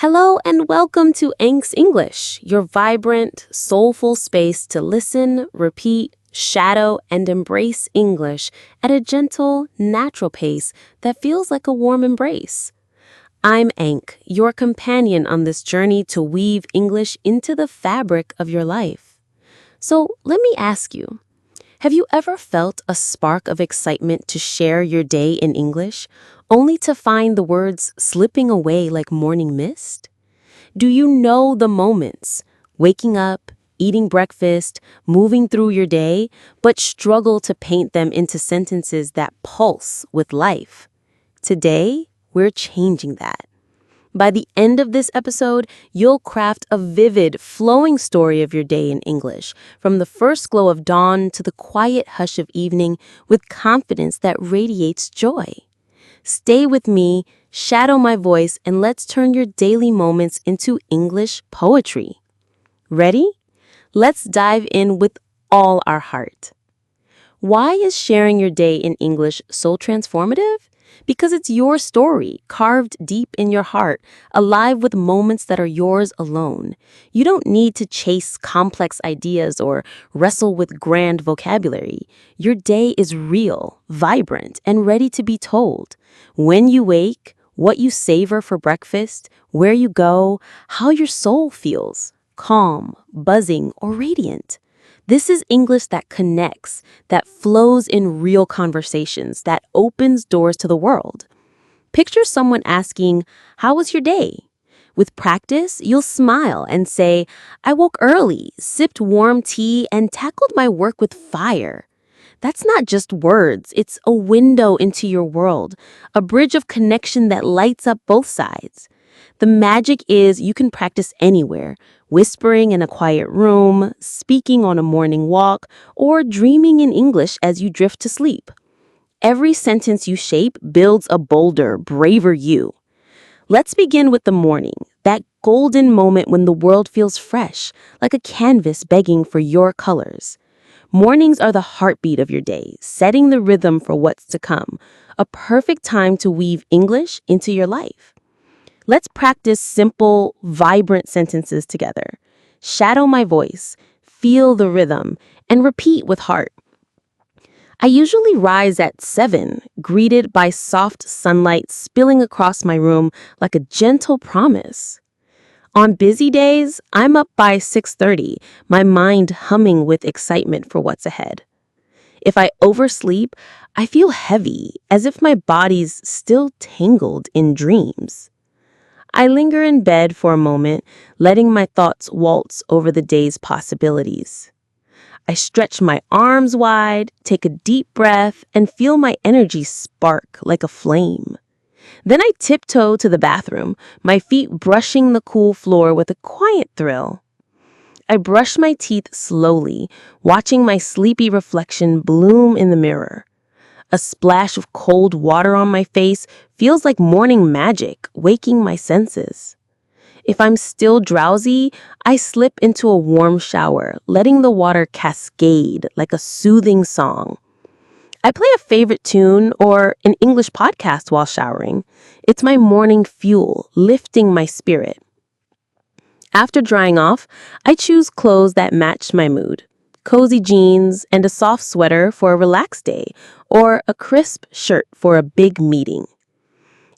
Hello and welcome to Anks English, your vibrant, soulful space to listen, repeat, shadow, and embrace English at a gentle, natural pace that feels like a warm embrace. I'm Ank, your companion on this journey to weave English into the fabric of your life. So let me ask you, have you ever felt a spark of excitement to share your day in English, only to find the words slipping away like morning mist? Do you know the moments, waking up, eating breakfast, moving through your day, but struggle to paint them into sentences that pulse with life? Today, we're changing that. By the end of this episode, you'll craft a vivid, flowing story of your day in English, from the first glow of dawn to the quiet hush of evening, with confidence that radiates joy. Stay with me, shadow my voice, and let's turn your daily moments into English poetry. Ready? Let's dive in with all our heart. Why is sharing your day in English so transformative? Because it's your story, carved deep in your heart, alive with moments that are yours alone. You don't need to chase complex ideas or wrestle with grand vocabulary. Your day is real, vibrant, and ready to be told. When you wake, what you savor for breakfast, where you go, how your soul feels, calm, buzzing, or radiant. This is English that connects, that flows in real conversations, that opens doors to the world. Picture someone asking, "How was your day?" With practice, you'll smile and say, "I woke early, sipped warm tea, and tackled my work with fire." That's not just words, it's a window into your world, a bridge of connection that lights up both sides. The magic is you can practice anywhere, whispering in a quiet room, speaking on a morning walk, or dreaming in English as you drift to sleep. Every sentence you shape builds a bolder, braver you. Let's begin with the morning, that golden moment when the world feels fresh, like a canvas begging for your colors. Mornings are the heartbeat of your day, setting the rhythm for what's to come, a perfect time to weave English into your life. Let's practice simple, vibrant sentences together. Shadow my voice, feel the rhythm, and repeat with heart. I usually rise at 7, greeted by soft sunlight spilling across my room like a gentle promise. On busy days, I'm up by 6:30, my mind humming with excitement for what's ahead. If I oversleep, I feel heavy, as if my body's still tangled in dreams. I linger in bed for a moment, letting my thoughts waltz over the day's possibilities. I stretch my arms wide, take a deep breath, and feel my energy spark like a flame. Then I tiptoe to the bathroom, my feet brushing the cool floor with a quiet thrill. I brush my teeth slowly, watching my sleepy reflection bloom in the mirror. A splash of cold water on my face feels like morning magic, waking my senses. If I'm still drowsy, I slip into a warm shower, letting the water cascade like a soothing song. I play a favorite tune or an English podcast while showering. It's my morning fuel, lifting my spirit. After drying off, I choose clothes that match my mood. Cozy jeans and a soft sweater for a relaxed day, or a crisp shirt for a big meeting.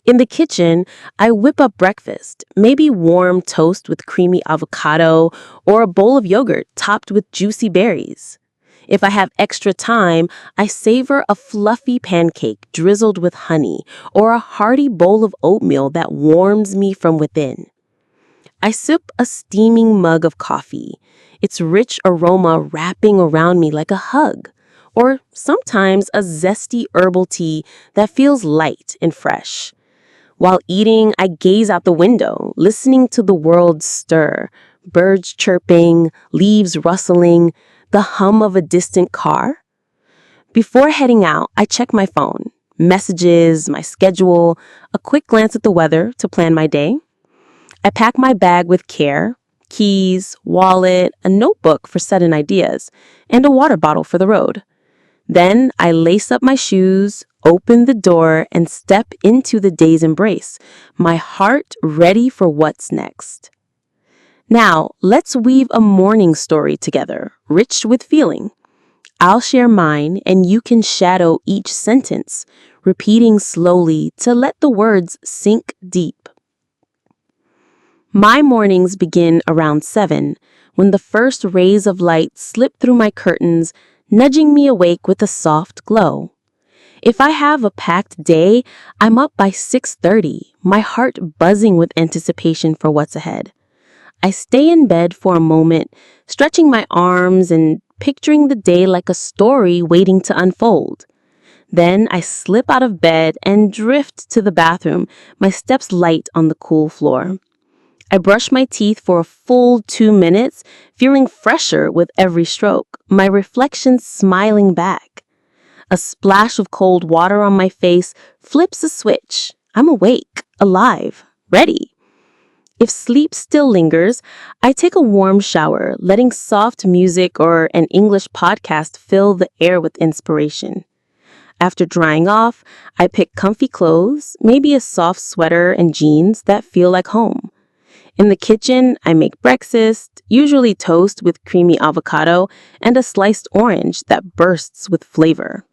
In the kitchen, I whip up breakfast, maybe warm toast with creamy avocado or a bowl of yogurt topped with juicy berries. If I have extra time, I savor a fluffy pancake drizzled with honey or a hearty bowl of oatmeal that warms me from within. I sip a steaming mug of coffee, its rich aroma wrapping around me like a hug, or sometimes a zesty herbal tea that feels light and fresh. While eating, I gaze out the window, listening to the world stir, birds chirping, leaves rustling, the hum of a distant car. Before heading out, I check my phone, messages, my schedule, a quick glance at the weather to plan my day. I pack my bag with care, keys, wallet, a notebook for sudden ideas, and a water bottle for the road. Then I lace up my shoes, open the door, and step into the day's embrace, my heart ready for what's next. Now, let's weave a morning story together, rich with feeling. I'll share mine, and you can shadow each sentence, repeating slowly to let the words sink deep. My mornings begin around 7, when the first rays of light slip through my curtains, nudging me awake with a soft glow. If I have a packed day, I'm up by 6:30, my heart buzzing with anticipation for what's ahead. I stay in bed for a moment, stretching my arms and picturing the day like a story waiting to unfold. Then I slip out of bed and drift to the bathroom, my steps light on the cool floor. I brush my teeth for a full 2 minutes, feeling fresher with every stroke, my reflection smiling back. A splash of cold water on my face flips a switch. I'm awake, alive, ready. If sleep still lingers, I take a warm shower, letting soft music or an English podcast fill the air with inspiration. After drying off, I pick comfy clothes, maybe a soft sweater and jeans that feel like home. In the kitchen, I make breakfast, usually toast with creamy avocado and a sliced orange that bursts with flavor.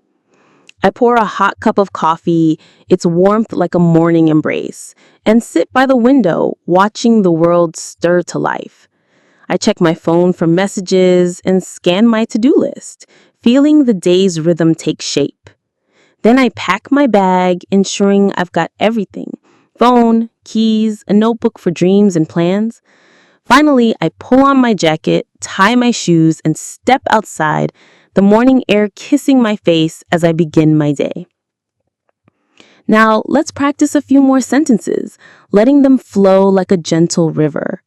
I pour a hot cup of coffee, its warmth like a morning embrace, and sit by the window, watching the world stir to life. I check my phone for messages and scan my to-do list, feeling the day's rhythm take shape. Then I pack my bag, ensuring I've got everything: phone, keys, a notebook for dreams and plans. Finally, I pull on my jacket, tie my shoes, and step outside, the morning air kissing my face as I begin my day. Now, let's practice a few more sentences, letting them flow like a gentle river.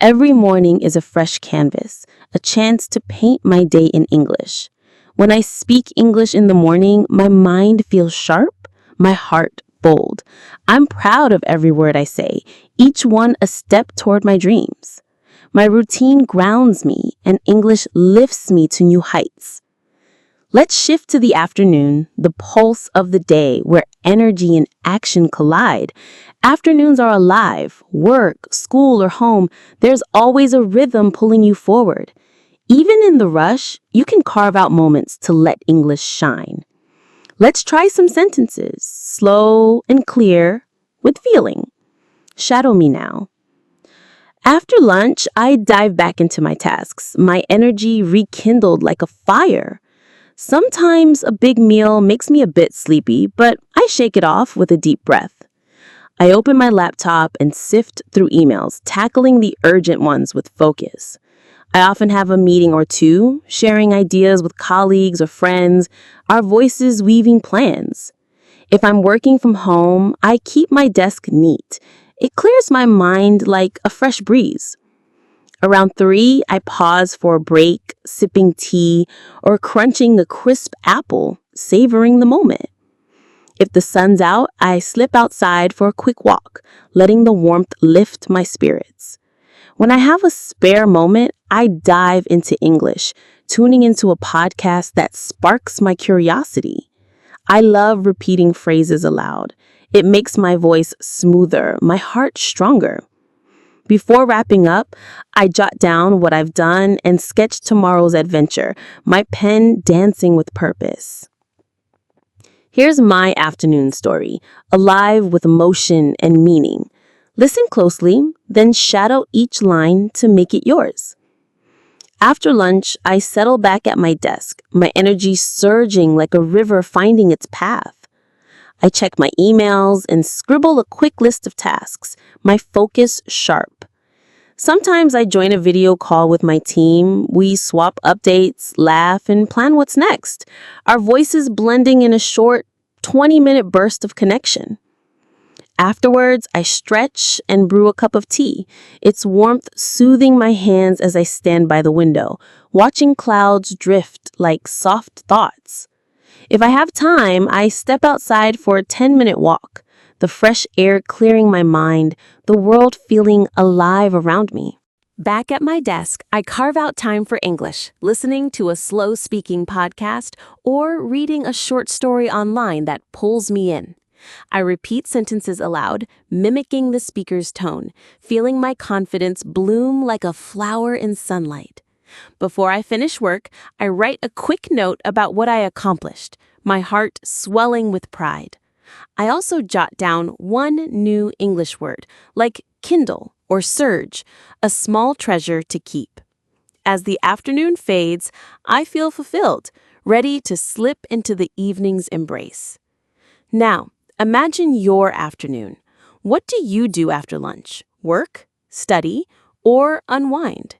Every morning is a fresh canvas, a chance to paint my day in English. When I speak English in the morning, my mind feels sharp, my heart bold. I'm proud of every word I say, each one a step toward my dreams. My routine grounds me, and English lifts me to new heights. Let's shift to the afternoon, the pulse of the day where energy and action collide. Afternoons are alive. Work, school, or home, there's always a rhythm pulling you forward. Even in the rush, you can carve out moments to let English shine. Let's try some sentences, slow and clear, with feeling. Shadow me now. After lunch, I dive back into my tasks, my energy rekindled like a fire. Sometimes a big meal makes me a bit sleepy, but I shake it off with a deep breath. I open my laptop and sift through emails, tackling the urgent ones with focus. I often have a meeting or two, sharing ideas with colleagues or friends, our voices weaving plans. If I'm working from home, I keep my desk neat. It clears my mind like a fresh breeze. Around 3, I pause for a break, sipping tea or crunching a crisp apple, savoring the moment. If the sun's out, I slip outside for a quick walk, letting the warmth lift my spirits. When I have a spare moment, I dive into English, tuning into a podcast that sparks my curiosity. I love repeating phrases aloud. It makes my voice smoother, my heart stronger. Before wrapping up, I jot down what I've done and sketch tomorrow's adventure, my pen dancing with purpose. Here's my afternoon story, alive with emotion and meaning. Listen closely, then shadow each line to make it yours. After lunch, I settle back at my desk, my energy surging like a river finding its path. I check my emails and scribble a quick list of tasks, my focus sharp. Sometimes I join a video call with my team. We swap updates, laugh, and plan what's next, our voices blending in a short 20-minute burst of connection. Afterwards, I stretch and brew a cup of tea, its warmth soothing my hands as I stand by the window, watching clouds drift like soft thoughts. If I have time, I step outside for a 10-minute walk, the fresh air clearing my mind, the world feeling alive around me. Back at my desk, I carve out time for English, listening to a slow-speaking podcast or reading a short story online that pulls me in. I repeat sentences aloud, mimicking the speaker's tone, feeling my confidence bloom like a flower in sunlight. Before I finish work, I write a quick note about what I accomplished, my heart swelling with pride. I also jot down one new English word, like Kindle or surge, a small treasure to keep. As the afternoon fades, I feel fulfilled, ready to slip into the evening's embrace. Now, imagine your afternoon. What do you do after lunch? Work, study, or unwind?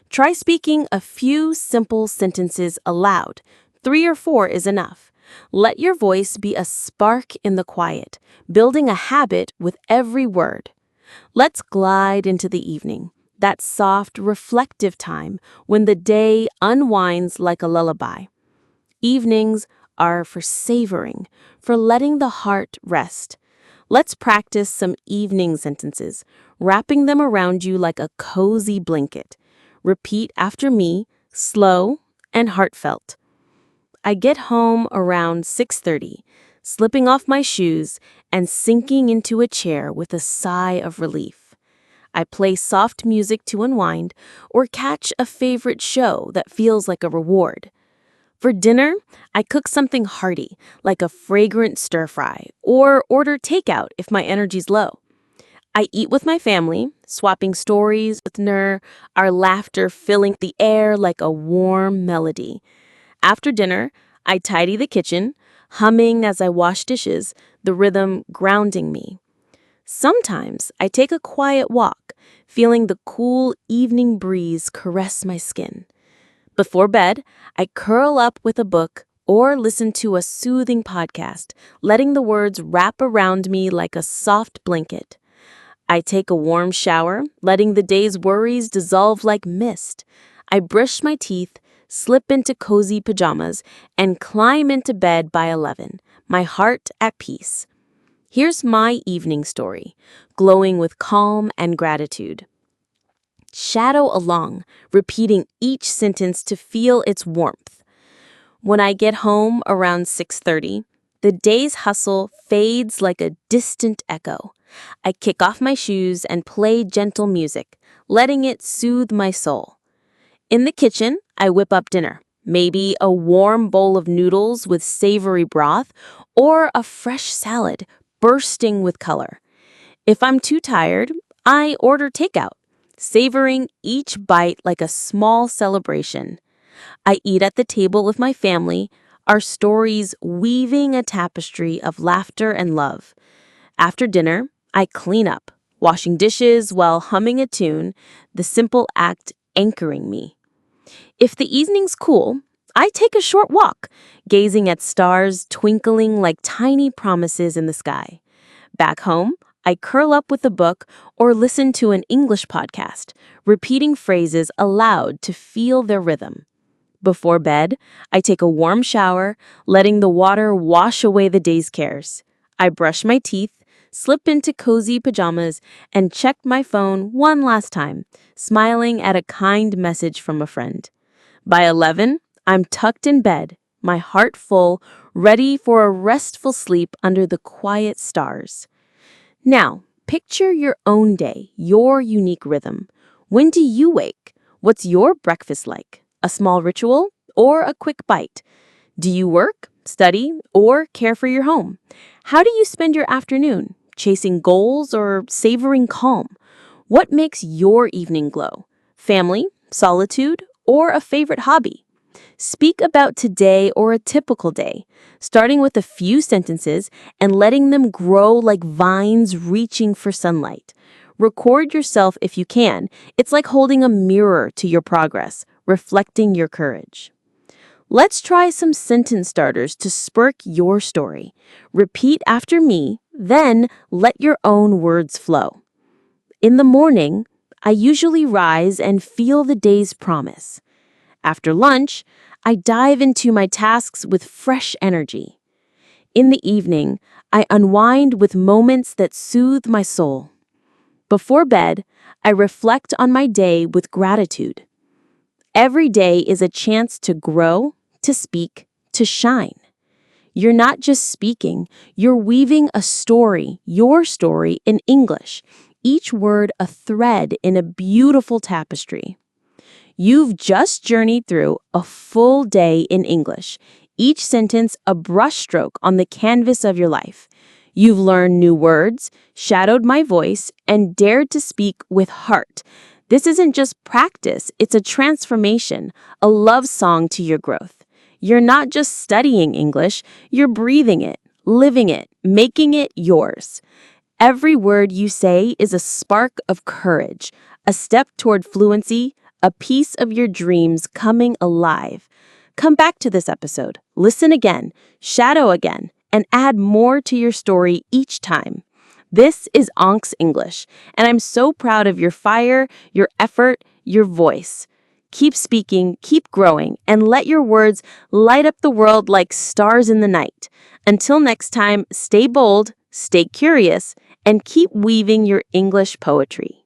Try speaking a few simple sentences aloud. 3 or 4 is enough. Let your voice be a spark in the quiet, building a habit with every word. Let's glide into the evening, that soft, reflective time when the day unwinds like a lullaby. Evenings are for savoring, for letting the heart rest. Let's practice some evening sentences, wrapping them around you like a cozy blanket. Repeat after me, slow and heartfelt. I get home around 6:30, slipping off my shoes and sinking into a chair with a sigh of relief. I play soft music to unwind or catch a favorite show that feels like a reward. For dinner, I cook something hearty, like a fragrant stir-fry, or order takeout if my energy's low. I eat with my family, swapping stories with our laughter filling the air like a warm melody. After dinner, I tidy the kitchen, humming as I wash dishes, the rhythm grounding me. Sometimes I take a quiet walk, feeling the cool evening breeze caress my skin. Before bed, I curl up with a book or listen to a soothing podcast, letting the words wrap around me like a soft blanket. I take a warm shower, letting the day's worries dissolve like mist. I brush my teeth, slip into cozy pajamas, and climb into bed by 11, my heart at peace. Here's my evening story, glowing with calm and gratitude. Shadow along, repeating each sentence to feel its warmth. When I get home around 6:30, the day's hustle fades like a distant echo. I kick off my shoes and play gentle music, letting it soothe my soul. In the kitchen, I whip up dinner, maybe a warm bowl of noodles with savory broth or a fresh salad bursting with color. If I'm too tired, I order takeout, savoring each bite like a small celebration. I eat at the table with my family, our stories weaving a tapestry of laughter and love. After dinner, I clean up, washing dishes while humming a tune, the simple act anchoring me. If the evening's cool, I take a short walk, gazing at stars twinkling like tiny promises in the sky. Back home, I curl up with a book or listen to an English podcast, repeating phrases aloud to feel their rhythm. Before bed, I take a warm shower, letting the water wash away the day's cares. I brush my teeth, slip into cozy pajamas, and check my phone one last time, smiling at a kind message from a friend. By 11, I'm tucked in bed, my heart full, ready for a restful sleep under the quiet stars. Now, picture your own day, your unique rhythm. When do you wake? What's your breakfast like? A small ritual or a quick bite? Do you work, study, or care for your home? How do you spend your afternoon? Chasing goals or savoring calm? What makes your evening glow? Family, solitude, or a favorite hobby? Speak about today or a typical day, starting with a few sentences and letting them grow like vines reaching for sunlight. Record yourself if you can. It's like holding a mirror to your progress, reflecting your courage. Let's try some sentence starters to spark your story. Repeat after me, then let your own words flow. In the morning, I usually rise and feel the day's promise. After lunch, I dive into my tasks with fresh energy. In the evening, I unwind with moments that soothe my soul. Before bed, I reflect on my day with gratitude. Every day is a chance to grow, to speak, to shine. You're not just speaking, you're weaving a story, your story, in English, each word a thread in a beautiful tapestry. You've just journeyed through a full day in English, each sentence a brushstroke on the canvas of your life. You've learned new words, shadowed my voice, and dared to speak with heart. This isn't just practice, it's a transformation, a love song to your growth. You're not just studying English, you're breathing it, living it, making it yours. Every word you say is a spark of courage, a step toward fluency, a piece of your dreams coming alive. Come back to this episode, listen again, shadow again, and add more to your story each time. This is Ank's English, and I'm so proud of your fire, your effort, your voice. Keep speaking, keep growing, and let your words light up the world like stars in the night. Until next time, stay bold, stay curious, and keep weaving your English poetry.